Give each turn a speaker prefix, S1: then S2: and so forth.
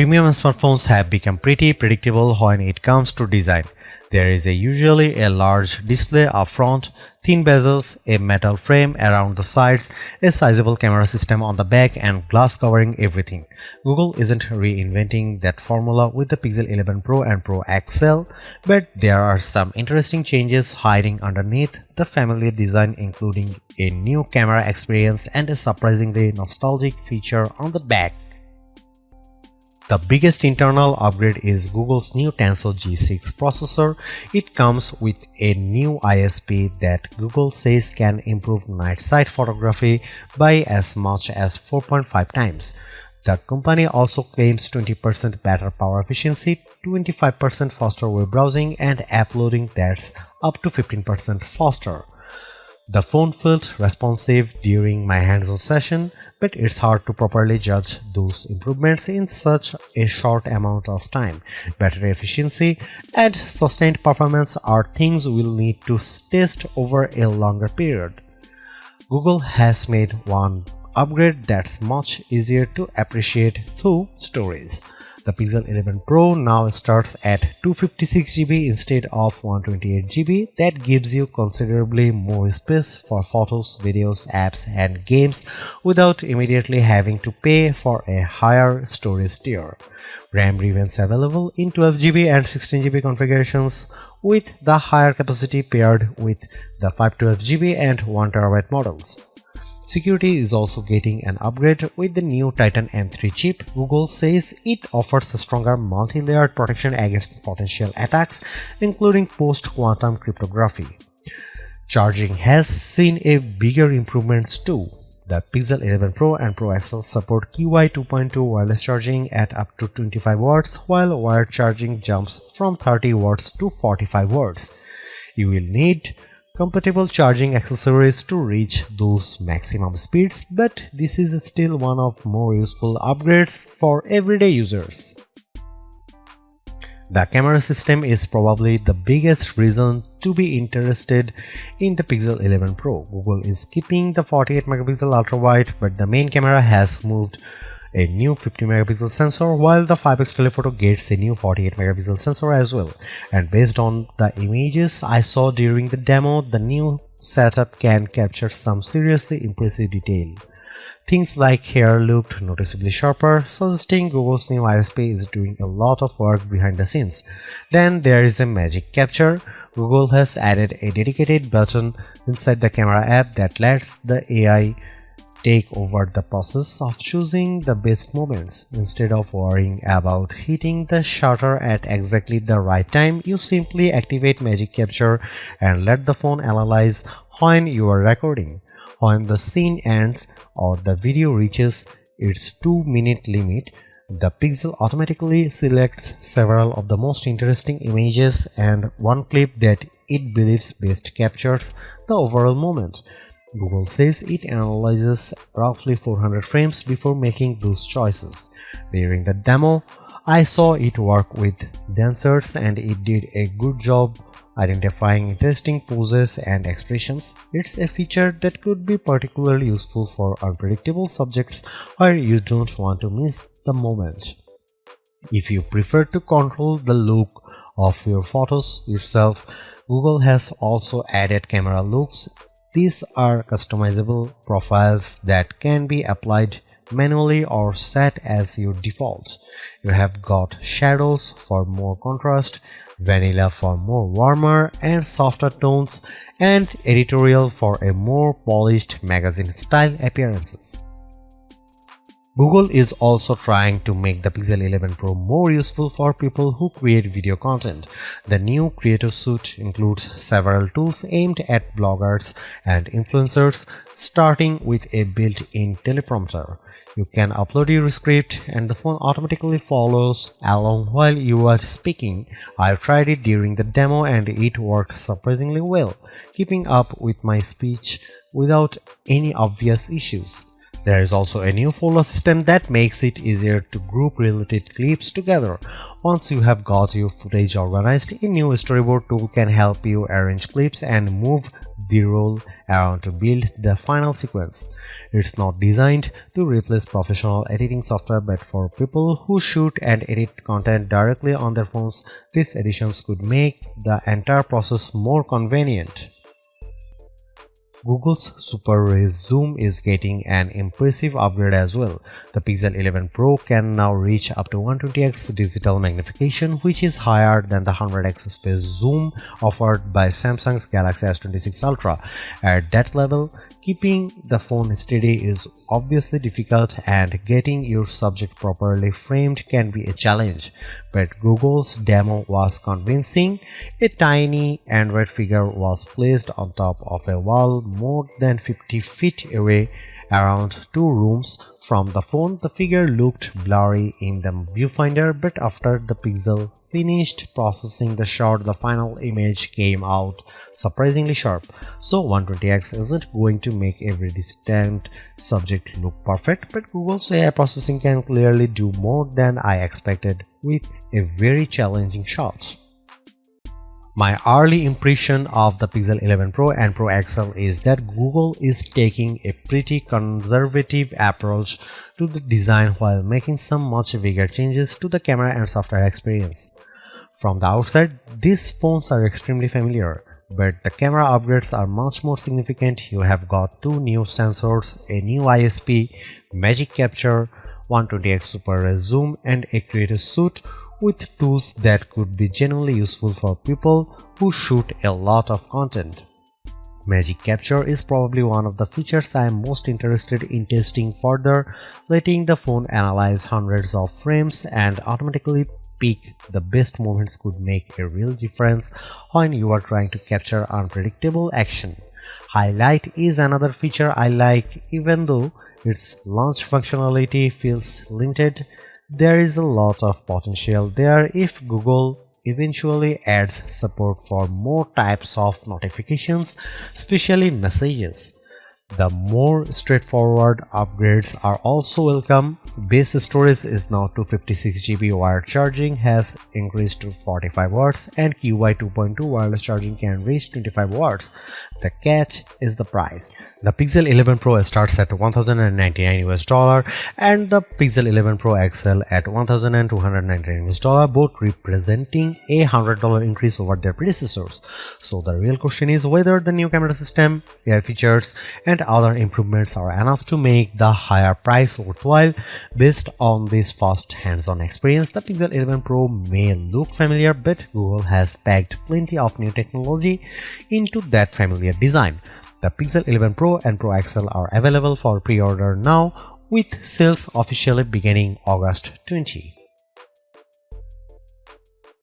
S1: Premium smartphones have become pretty predictable when it comes to design. There is usually a large display up front, thin bezels, a metal frame around the sides, a sizable camera system on the back, and glass covering everything. Google isn't reinventing that formula with the Pixel 11 Pro and Pro XL, but there are some interesting changes hiding underneath the familiar design, including a new camera experience and a surprisingly nostalgic feature on the back. The biggest internal upgrade is Google's new Tensor G6 processor. It comes with a new ISP that Google says can improve night sight photography by as much as 4.5 times. The company also claims 20% better power efficiency, 25% faster web browsing, and uploading that's up to 15% faster. The phone felt responsive during my hands-on session, but it's hard to properly judge those improvements in such a short amount of time. Battery efficiency and sustained performance are things we'll need to test over a longer period. Google has made one upgrade that's much easier to appreciate through storage. The Pixel 11 Pro now starts at 256GB instead of 128GB. That gives you considerably more space for photos, videos, apps, and games without immediately having to pay for a higher storage tier. RAM remains available in 12GB and 16GB configurations, with the higher capacity paired with the 512GB and 1TB models. Security is also getting an upgrade with the new Titan M3 chip. Google says it offers a stronger multi-layered protection against potential attacks, including post-quantum cryptography. Charging has seen a bigger improvements too. The Pixel 11 Pro and Pro XL support QI 2.2 wireless charging at up to 25 watts, while wired charging jumps from 30 watts to 45 watts. You will need compatible charging accessories to reach those maximum speeds, but this is still one of more useful upgrades for everyday users. The camera system is probably the biggest reason to be interested in the Pixel 11 Pro. Google is keeping the 48MP ultra-wide, but the main camera has moved a new 50MP sensor, while the 5x telephoto gets a new 48MP sensor as well. And based on the images I saw during the demo, the new setup can capture some seriously impressive detail. Things like hair looked noticeably sharper, suggesting Google's new ISP is doing a lot of work behind the scenes. Then there is a magic capture. Google has added a dedicated button inside the camera app that lets the AI take over the process of choosing the best moments. Instead of worrying about hitting the shutter at exactly the right time, you simply activate Magic Capture and let the phone analyze when you are recording. When the scene ends or the video reaches its 2-minute limit, the Pixel automatically selects several of the most interesting images and one clip that it believes best captures the overall moment. Google says it analyzes roughly 400 frames before making those choices. During the demo, I saw it work with dancers and it did a good job identifying interesting poses and expressions. It's a feature that could be particularly useful for unpredictable subjects where you don't want to miss the moment. If you prefer to control the look of your photos yourself, Google has also added camera looks. These are customizable profiles that can be applied manually or set as your default. You have got shadows for more contrast, vanilla for more warmer and softer tones, and editorial for a more polished magazine style appearances. Google is also trying to make the Pixel 11 Pro more useful for people who create video content. The new Creator Suite includes several tools aimed at bloggers and influencers, starting with a built-in teleprompter. You can upload your script and the phone automatically follows along while you are speaking. I tried it during the demo and it worked surprisingly well, keeping up with my speech without any obvious issues. There is also a new folder system that makes it easier to group related clips together. Once you have got your footage organized, a new storyboard tool can help you arrange clips and move B-roll around to build the final sequence. It's not designed to replace professional editing software, but for people who shoot and edit content directly on their phones, these additions could make the entire process more convenient. Google's Super Res Zoom is getting an impressive upgrade as well. The Pixel 11 Pro can now reach up to 120x digital magnification, which is higher than the 100x space zoom offered by Samsung's Galaxy S26 Ultra. At that level, keeping the phone steady is obviously difficult, and getting your subject properly framed can be a challenge. But Google's demo was convincing. A tiny Android figure was placed on top of a wall more than 50 feet away, around 2 rooms from the phone. The figure looked blurry in the viewfinder, but after the Pixel finished processing the shot, the final image came out surprisingly sharp. So 120x isn't going to make every distant subject look perfect, but Google's AI processing can clearly do more than I expected with a very challenging shot. My early impression of the Pixel 11 Pro and Pro XL is that Google is taking a pretty conservative approach to the design while making some much bigger changes to the camera and software experience. From the outside, these phones are extremely familiar, but the camera upgrades are much more significant. You have got 2 new sensors, a new ISP, Magic Capture, 120x Super Res Zoom, and a creator suite with tools that could be genuinely useful for people who shoot a lot of content. Magic Capture is probably one of the features I am most interested in testing further. Letting the phone analyze hundreds of frames and automatically pick the best moments could make a real difference when you are trying to capture unpredictable action. HiLight is another feature I like, even though its launch functionality feels limited. There is a lot of potential there if Google eventually adds support for more types of notifications, especially messages. The more straightforward upgrades are also welcome. Base storage is now 256GB, wired charging has increased to 45 watts, and QI 2.2 wireless charging can reach 25 watts. The catch is the price. The Pixel 11 Pro starts at $1,099 and the Pixel 11 Pro XL at $1,299, both representing a $100 increase over their predecessors. So the real question is whether the new camera system, AI features, and other improvements are enough to make the higher price worthwhile. Based on this first hands-on experience, the Pixel 11 Pro may look familiar, but Google has packed plenty of new technology into that familiar design. The Pixel 11 Pro and Pro XL are available for pre-order now, with sales officially beginning August 20.